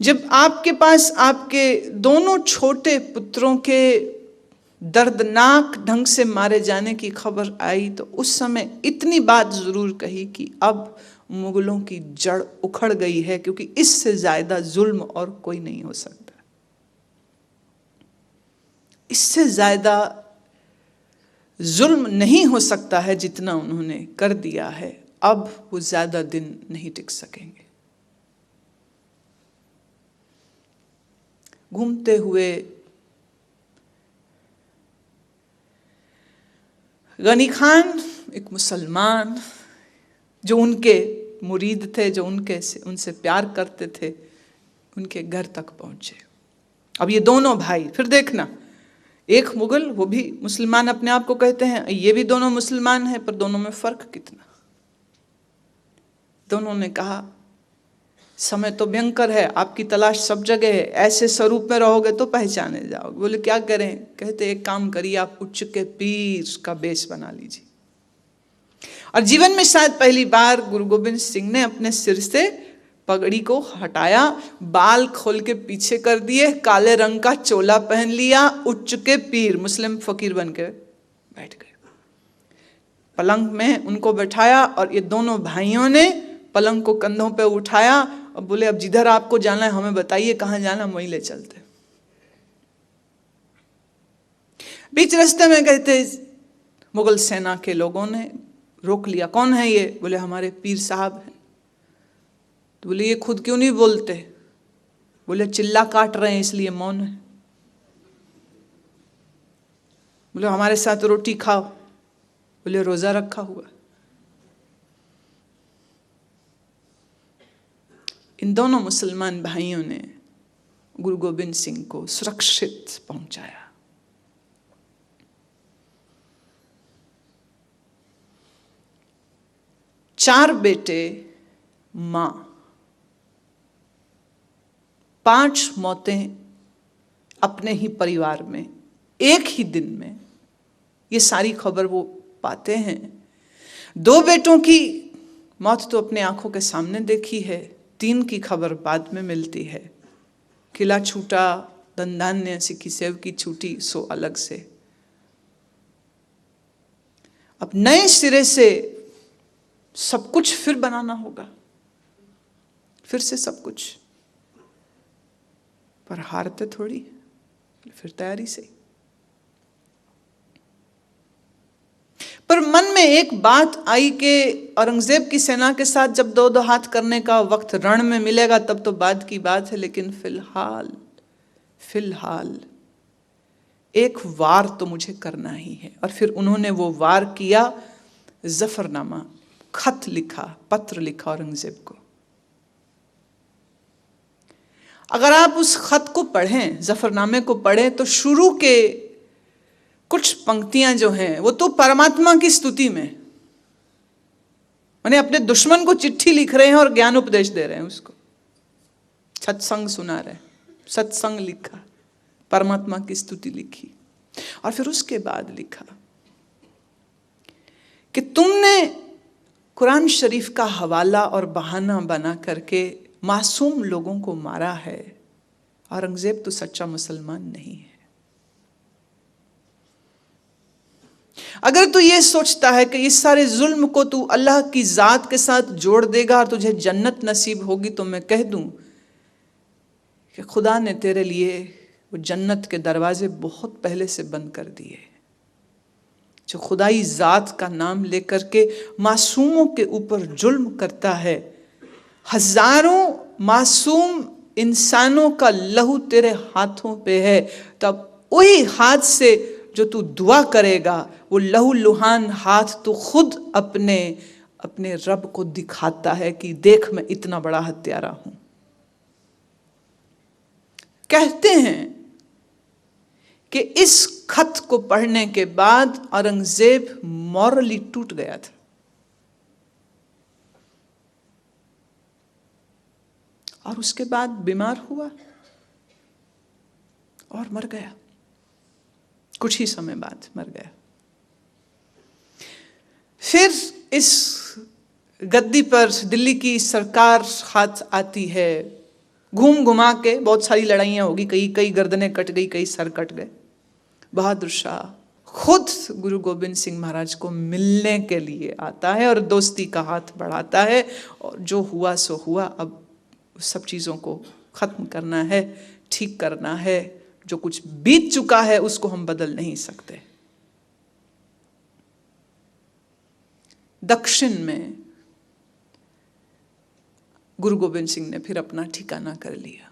जब आपके पास आपके दोनों छोटे पुत्रों के दर्दनाक ढंग से मारे जाने की खबर आई तो उस समय इतनी बात जरूर कही कि अब मुगलों की जड़ उखड़ गई है, क्योंकि इससे ज्यादा जुल्म और कोई नहीं हो सकता। इससे ज्यादा जुल्म नहीं हो सकता है जितना उन्होंने कर दिया है। अब वो ज्यादा दिन नहीं टिक सकेंगे। घूमते हुए गनी खान, एक मुसलमान जो उनके मुरीद थे, जो उनसे प्यार करते थे, उनके घर तक पहुंचे। अब ये दोनों भाई, फिर देखना, एक मुगल, वो भी मुसलमान अपने आप को कहते हैं, ये भी दोनों मुसलमान हैं, पर दोनों में फर्क कितना। दोनों ने कहा समय तो भयंकर है, आपकी तलाश सब जगह है, ऐसे स्वरूप में रहोगे तो पहचाने जाओगे। बोले क्या करें? कहते एक काम करिए, आप उच्च के पीर का बेस बना लीजिए। और जीवन में शायद पहली बार गुरु गोविंद सिंह ने अपने सिर से पगड़ी को हटाया, बाल खोल के पीछे कर दिए, काले रंग का चोला पहन लिया, उच्च के पीर मुस्लिम फकीर बन के बैठ गए। पलंग में उनको बैठाया और ये दोनों भाइयों ने पलंग को कंधों पे उठाया और बोले अब जिधर आपको जाना है हमें बताइए, कहां जाना, वहीं ले चलते। बीच रास्ते में कहते मुगल सेना के लोगों ने रोक लिया, कौन है ये? बोले हमारे पीर साहब हैं। तो बोले ये खुद क्यों नहीं बोलते? बोले चिल्ला काट रहे हैं इसलिए मौन है। बोले हमारे साथ रोटी खाओ। बोले रोजा रखा हुआ। इन दोनों मुसलमान भाइयों ने गुरु गोविंद सिंह को सुरक्षित पहुंचाया। चार बेटे, मां, 5 मौतें अपने ही परिवार में एक ही दिन में, ये सारी खबर वो पाते हैं। 2 बेटों की मौत तो अपने आंखों के सामने देखी है, 3 की खबर बाद में मिलती है। किला छूटा, धनधान्य सिक्की सेव की छूटी, सो अलग से। अब नए सिरे से सब कुछ फिर बनाना होगा, फिर से सब कुछ, पर हारते थोड़ी, फिर तैयारी से। पर मन में एक बात आई कि औरंगजेब की सेना के साथ जब 2-2 हाथ करने का वक्त रण में मिलेगा तब तो बाद की बात है, लेकिन फिलहाल एक वार तो मुझे करना ही है। और फिर उन्होंने वो वार किया, जफरनामा, खत लिखा, पत्र लिखा औरंगजेब को। अगर आप उस खत को पढ़ें, जफरनामे को पढ़ें, तो शुरू के कुछ पंक्तियां जो हैं वो तो परमात्मा की स्तुति में, माने अपने दुश्मन को चिट्ठी लिख रहे हैं और ज्ञान उपदेश दे रहे हैं उसको, सत्संग सुना रहे हैं, सत्संग लिखा, परमात्मा की स्तुति लिखी। और फिर उसके बाद लिखा कि तुमने कुरान शरीफ का हवाला और बहाना बना करके मासूम लोगों को मारा है। औरंगजेब तो सच्चा मुसलमान नहीं है। अगर तू ये सोचता है कि इस सारे जुल्म को तू अल्लाह की जात के साथ जोड़ देगा और तुझे जन्नत नसीब होगी, तो मैं कह दूं कि खुदा ने तेरे लिए वो जन्नत के दरवाजे बहुत पहले से बंद कर दिए। जो खुदाई जात का नाम लेकर के मासूमों के ऊपर जुल्म करता है, हजारों मासूम इंसानों का लहू तेरे हाथों पे है, तब वही हाथ से जो तू दुआ करेगा, वो लहू लुहान हाथ तो खुद अपने रब को दिखाता है कि देख मैं इतना बड़ा हत्यारा हूं। कहते हैं कि इस खत को पढ़ने के बाद औरंगजेब मॉरली टूट गया था और उसके बाद बीमार हुआ और मर गया। कुछ ही समय बाद मर गया। फिर इस गद्दी पर दिल्ली की सरकार हाथ आती है, घूम घुमा के बहुत सारी लड़ाइयाँ होगी, कई गर्दनें कट गई, कई सर कट गए। बहादुर शाह खुद गुरु गोविंद सिंह महाराज को मिलने के लिए आता है और दोस्ती का हाथ बढ़ाता है, और जो हुआ सो हुआ। अब सब चीज़ों को ख़त्म करना है, ठीक करना है। जो कुछ बीत चुका है उसको हम बदल नहीं सकते। दक्षिण में गुरु गोविंद सिंह ने फिर अपना ठिकाना कर लिया।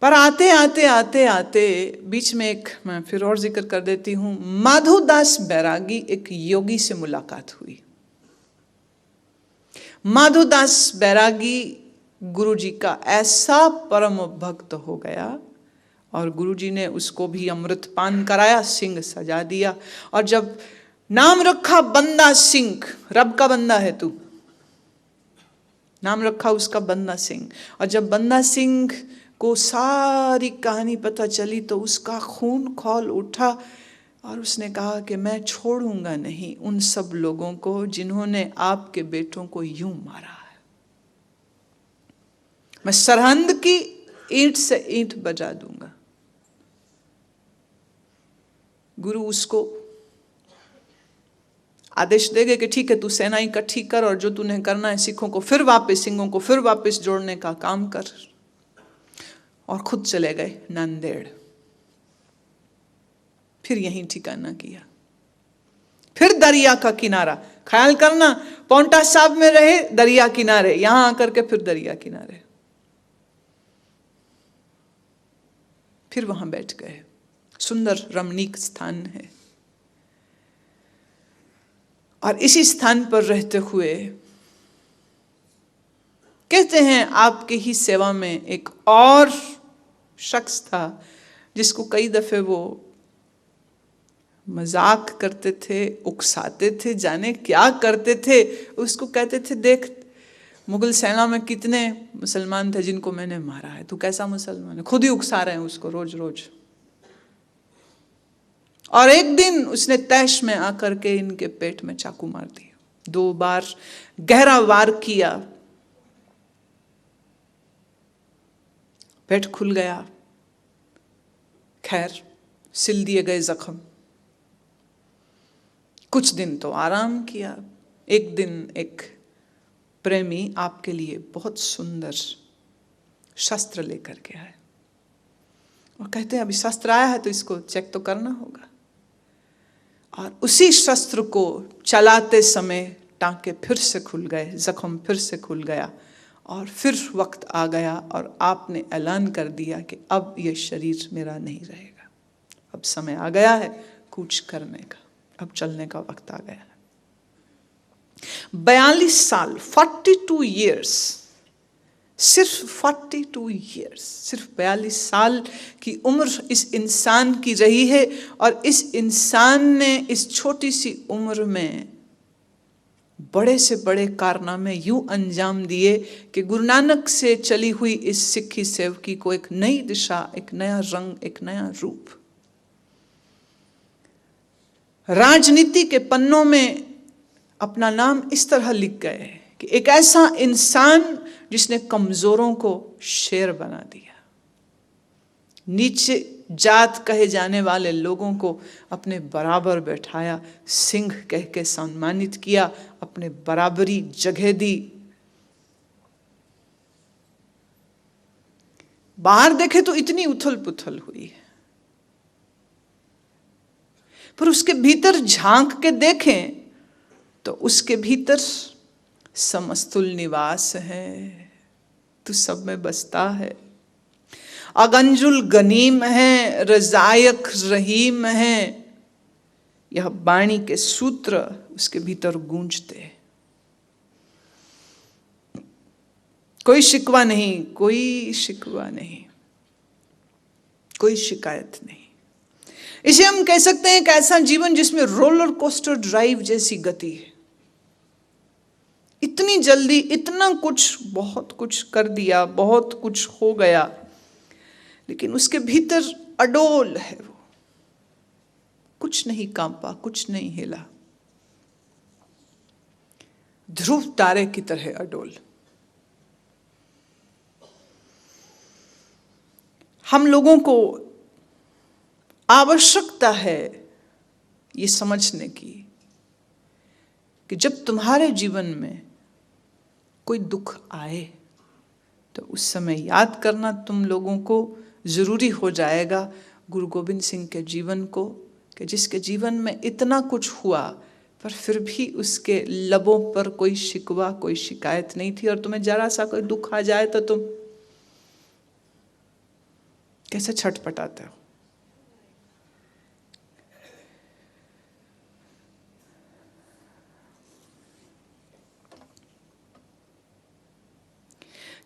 पर आते आते आते आते बीच में एक, मैं फिर और जिक्र कर देती हूँ, माधोदास बैरागी एक योगी से मुलाकात हुई। माधोदास बैरागी गुरुजी का ऐसा परम भक्त हो गया और गुरुजी ने उसको भी अमृत पान कराया, सिंह सजा दिया। और जब नाम रखा बंदा सिंह, रब का बंदा है तू, नाम रखा उसका बंदा सिंह। और जब बंदा सिंह को सारी कहानी पता चली तो उसका खून खौल उठा और उसने कहा कि मैं छोड़ूंगा नहीं उन सब लोगों को जिन्होंने आपके बेटों को यूं मारा है। मैं सरहंद की ईंट से ईंट बजा दूंगा। गुरु उसको आदेश देंगे कि ठीक है, तू सेना इकट्ठी कर और जो तूने करना है सिखों को फिर वापस, सिंहों को फिर वापस जोड़ने का काम कर। और खुद चले गए नांदेड़। फिर यहीं ठिकाना किया। फिर दरिया का किनारा, ख्याल करना, पौंटा साहब में रहे दरिया किनारे, यहां आकर के फिर दरिया किनारे, फिर वहां बैठ गए। सुंदर रमणीक स्थान है। और इसी स्थान पर रहते हुए कहते हैं आपके ही सेवा में एक और शख्स था जिसको कई दफे वो मजाक करते थे, उकसाते थे, जाने क्या करते थे। उसको कहते थे, देख मुगल सेना में कितने मुसलमान थे जिनको मैंने मारा है, तू कैसा मुसलमान है। खुद ही उकसा रहे हैं उसको रोज रोज। और एक दिन उसने तैश में आकर के इनके पेट में चाकू मार दिया। 2 बार गहरा वार किया, पेट खुल गया। खैर सिल दिए गए जख्म। कुछ दिन तो आराम किया। एक दिन एक प्रेमी आपके लिए बहुत सुंदर शस्त्र लेकर के आए और कहते हैं अभी शस्त्र आया है तो इसको चेक तो करना होगा। और उसी शस्त्र को चलाते समय टांके फिर से खुल गए, जख्म फिर से खुल गया और फिर वक्त आ गया और आपने ऐलान कर दिया कि अब ये शरीर मेरा नहीं रहेगा, अब समय आ गया है कूच करने का, अब चलने का वक्त आ गया है। 42 साल, 42 ईयर्स, सिर्फ 42 ईयर्स, सिर्फ 42 साल की उम्र इस इंसान की रही है। और इस इंसान ने इस छोटी सी उम्र में बड़े से बड़े कारनामे यूं अंजाम दिए कि गुरु नानक से चली हुई इस सिक्खी सेवकी को एक नई दिशा, एक नया रंग, एक नया रूप। राजनीति के पन्नों में अपना नाम इस तरह लिख गए कि एक ऐसा इंसान जिसने कमजोरों को शेर बना दिया, नीचे जात कहे जाने वाले लोगों को अपने बराबर बैठाया, सिंह कह के सम्मानित किया, अपने बराबरी जगह दी। बाहर देखे तो इतनी उथल पुथल हुई है, पर उसके भीतर झांक के देखें तो उसके भीतर समस्तुल निवास है, तू सब में बसता है, अगंजुल गनीम है, रजायक रहीम है। यह वाणी के सूत्र उसके भीतर गूंजते। कोई शिकवा नहीं, कोई शिकवा नहीं, कोई शिकायत नहीं। इसे हम कह सकते हैं एक ऐसा जीवन जिसमें रोलर कोस्टर ड्राइव जैसी गति है। इतनी जल्दी इतना कुछ, बहुत कुछ कर दिया, बहुत कुछ हो गया, लेकिन उसके भीतर अडोल है वो, कुछ नहीं कांपा, कुछ नहीं हिला, ध्रुव तारे की तरह अडोल। हम लोगों को आवश्यकता है ये समझने की कि जब तुम्हारे जीवन में कोई दुख आए तो उस समय याद करना तुम लोगों को जरूरी हो जाएगा गुरु गोविंद सिंह के जीवन को, कि जिसके जीवन में इतना कुछ हुआ पर फिर भी उसके लबों पर कोई शिकवा, कोई शिकायत नहीं थी। और तुम्हें जरा सा कोई दुख आ जाए तो तुम कैसे छटपटाते हो।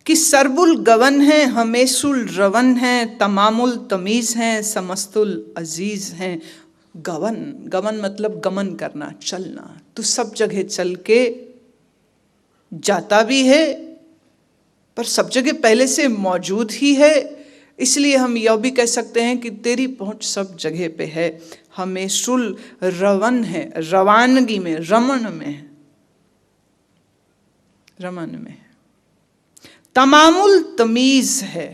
कि सरबुल गवन है, हमेशुल रवन है, तमामुल तमीज हैं, समस्तुल अजीज हैं। गवन, गवन मतलब गमन करना, चलना। तू सब जगह चल के जाता भी है पर सब जगह पहले से मौजूद ही है, इसलिए हम यह भी कह सकते हैं कि तेरी पहुंच सब जगह पे है। हमेशुल रवन है, रवानगी में, रमन में है, रमन में है। तमामुल तमीज है,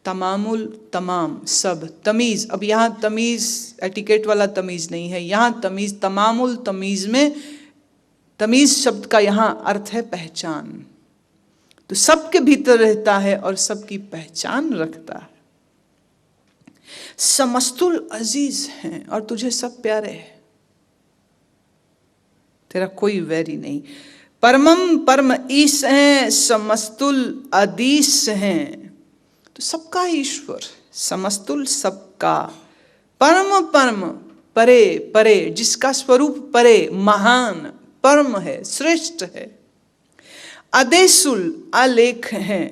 तमामुल तमाम सब, तमीज। अब यहाँ तमीज एटिकेट वाला तमीज नहीं है, यहाँ तमीज, तमामुल तमीज में, तमीज शब्द का यहाँ अर्थ है पहचान। तो सबके भीतर रहता है और सबकी पहचान रखता है। समस्तुल अजीज हैं और तुझे सब प्यारे हैं, तेरा कोई वैरी नहीं। परमम परम ईश हैं, समस्तुल अदीश हैं। तो सबका ईश्वर, समस्तुल सबका, परम परम परे परे, जिसका स्वरूप परे, महान, परम है, श्रेष्ठ है। अदेशुल अलेख हैं,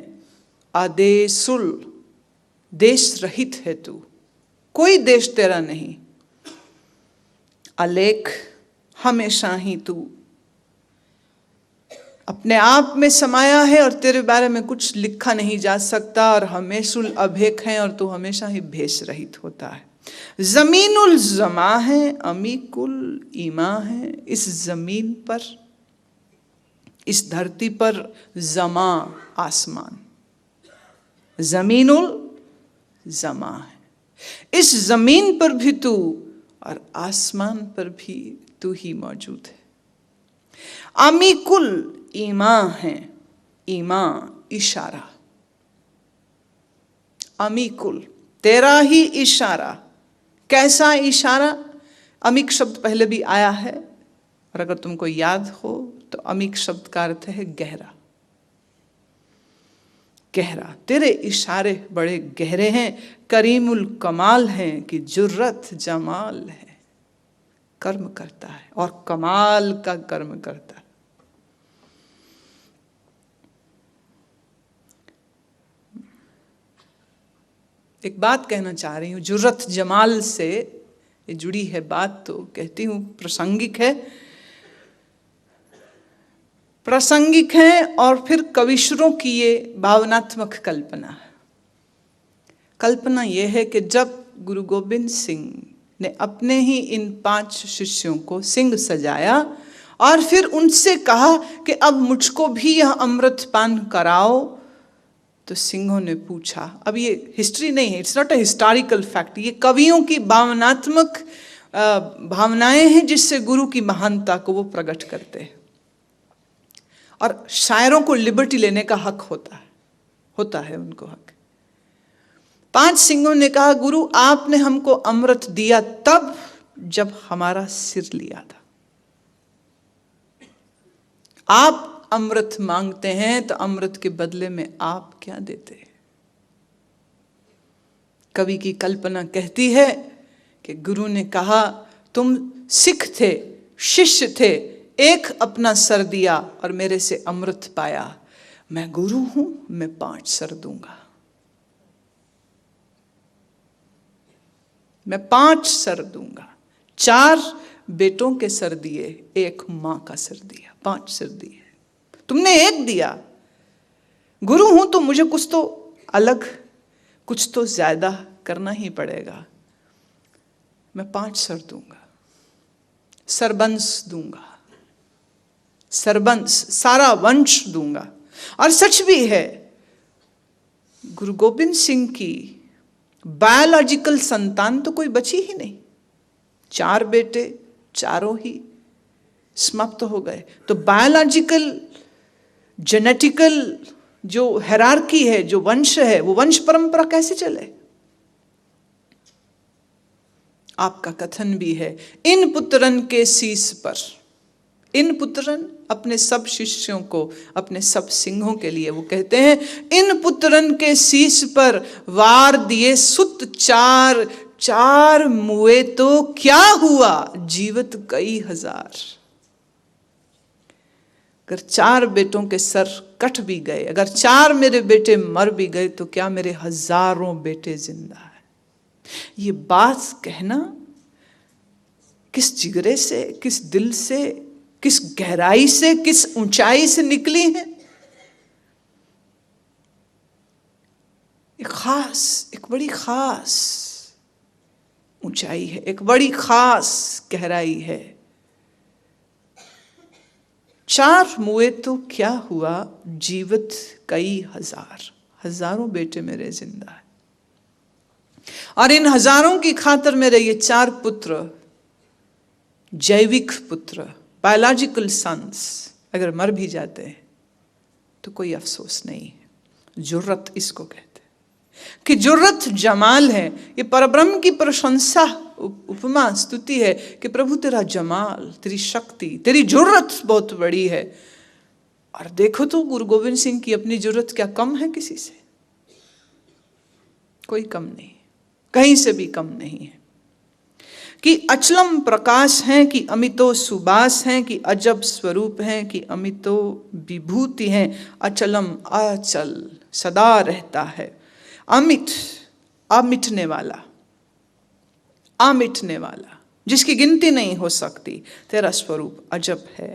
अदेशुल देश रहित है तू, कोई देश तेरा नहीं। अलेख हमेशा ही तू अपने आप में समाया है और तेरे बारे में कुछ लिखा नहीं जा सकता। और हमेशुल अभेक है और तू हमेशा ही भेष रहित होता है। जमीनुल जमा है, अमीकुल ईमा है। इस जमीन पर, इस धरती पर, जमा आसमान, जमीनुल जमा है। इस जमीन पर भी तू और आसमान पर भी तू ही मौजूद है। अमीकुल ईमा है, ईमा इशारा, अमीकुल तेरा ही इशारा। कैसा इशारा? अमीक शब्द पहले भी आया है और अगर तुमको याद हो तो अमीक शब्द का अर्थ है गहरा, गहरा। तेरे इशारे बड़े गहरे हैं। करीमुल कमाल है कि जुर्रत जमाल है, कर्म करता है और कमाल का कर्म करता है। एक बात कहना चाह रही हूँ, जुर्रत जमाल से ये जुड़ी है बात, तो कहती हूँ प्रासंगिक है, प्रासंगिक है। और फिर कविश्वरों की ये भावनात्मक कल्पना है। कल्पना ये है कि जब गुरु गोविंद सिंह ने अपने ही इन 5 शिष्यों को सिंह सजाया और फिर उनसे कहा कि अब मुझको भी यह अमृत पान कराओ, तो सिंहों ने पूछा, अब ये हिस्ट्री नहीं है, it's not a historical fact, ये कवियों की भावनात्मक भावनाएं हैं जिससे गुरु की महानता को वो प्रकट करते हैं। और शायरों को लिबर्टी लेने का हक होता है उनको हक। 5 सिंहों ने कहा, गुरु आपने हमको अमृत दिया तब जब हमारा सिर लिया था। आप अमृत मांगते हैं तो अमृत के बदले में आप क्या देते हैं? कवि की कल्पना कहती है कि गुरु ने कहा, तुम सिख थे, शिष्य थे, एक अपना सर दिया और मेरे से अमृत पाया। मैं गुरु हूं, मैं 5 सर दूंगा, मैं 5 सर दूंगा। 4 बेटों के सर दिए, 1 मां का सर दिया, 5 सर दिए। तुमने 1 दिया। गुरु हूं तो मुझे कुछ तो अलग, कुछ तो ज्यादा करना ही पड़ेगा। मैं 5 सर दूंगा, सरबंश दूंगा, सरबंश, सारा वंश दूंगा। और सच भी है, गुरु गोविंद सिंह की बायोलॉजिकल संतान तो कोई बची ही नहीं। 4 बेटे, चारों ही समाप्त हो गए। तो बायोलॉजिकल जेनेटिकल जो हायरार्की है, जो वंश है, वो वंश परंपरा कैसे चले? आपका कथन भी है, इन पुत्रन के शीश पर, इन पुत्रन अपने सब शिष्यों को, अपने सब सिंहों के लिए वो कहते हैं, इन पुत्रन के शीश पर वार दिए सुत 4, 4 मुए तो क्या हुआ, जीवित कई हजार। अगर 4 बेटों के सर कट भी गए, अगर 4 मेरे बेटे मर भी गए, तो क्या मेरे हजारों बेटे जिंदा है। ये बात कहना किस जिगरे से, किस दिल से, किस गहराई से, किस ऊंचाई से निकली है। एक बड़ी खास ऊंचाई है, एक बड़ी खास गहराई है। 4 मुए तो क्या हुआ, जीवित कई हजार, हजारों बेटे मेरे जिंदा है। और इन हजारों की खातिर मेरे ये 4 पुत्र, जैविक पुत्र, बायोलॉजिकल सन्स, अगर मर भी जाते हैं तो कोई अफसोस नहीं है। जुर्रत इसको कहते हैं कि जुर्रत जमाल है। ये परब्रह्म की प्रशंसा, उपमा, स्तुति है कि प्रभु तेरा जमाल, तेरी शक्ति, तेरी जुर्रत बहुत बड़ी है। और देखो तो गुरु गोविंद सिंह की अपनी जुर्रत क्या कम है किसी से? कोई कम नहीं, कहीं से भी कम नहीं है। कि अचलम प्रकाश हैं, कि अमितो सुबास हैं, कि अजब स्वरूप हैं, कि अमितो विभूति हैं। अचलम अचल सदा रहता है, अमित अमिटने वाला, अमिटने वाला, जिसकी गिनती नहीं हो सकती। तेरा स्वरूप अजब है,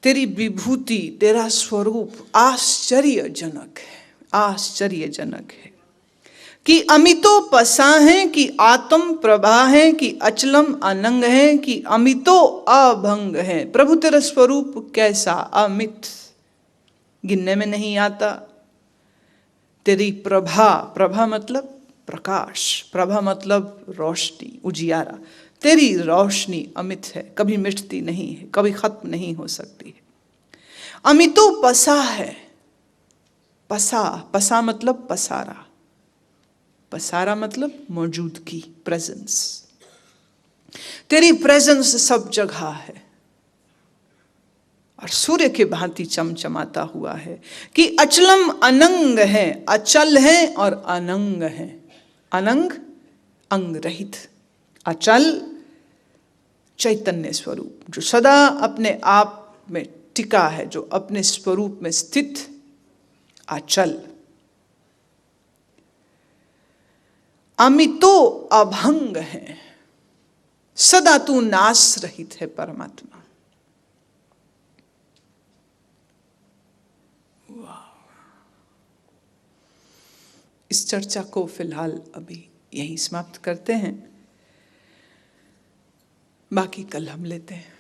तेरी विभूति, तेरा स्वरूप आश्चर्यजनक है, आश्चर्यजनक है। कि अमितो पसा है, कि आत्म प्रभा है, कि अचलम अनंग है, कि अमितो अभंग है। प्रभु तेरा स्वरूप कैसा, अमित, गिनने में नहीं आता। तेरी प्रभा, प्रभा मतलब प्रकाश, प्रभा मतलब रोशनी, उजियारा। तेरी रोशनी अमित है, कभी मिटती नहीं है, कभी खत्म नहीं हो सकती है। अमितो पसा है, पसा, पसा मतलब पसारा, पसारा मतलब मौजूदगी, प्रेजेंस। तेरी प्रेजेंस सब जगह है और सूर्य के भांति चमचमाता हुआ है। कि अचलम अनंग है, अचल है और अनंग है। अनंग अंग रहित, अचल चैतन्य स्वरूप, जो सदा अपने आप में टिका है, जो अपने स्वरूप में स्थित, अचल। अमितो अभंग है, सदा तू नाश रहित है परमात्मा। इस चर्चा को फिलहाल अभी यहीं समाप्त करते हैं, बाकी कल हम लेते हैं।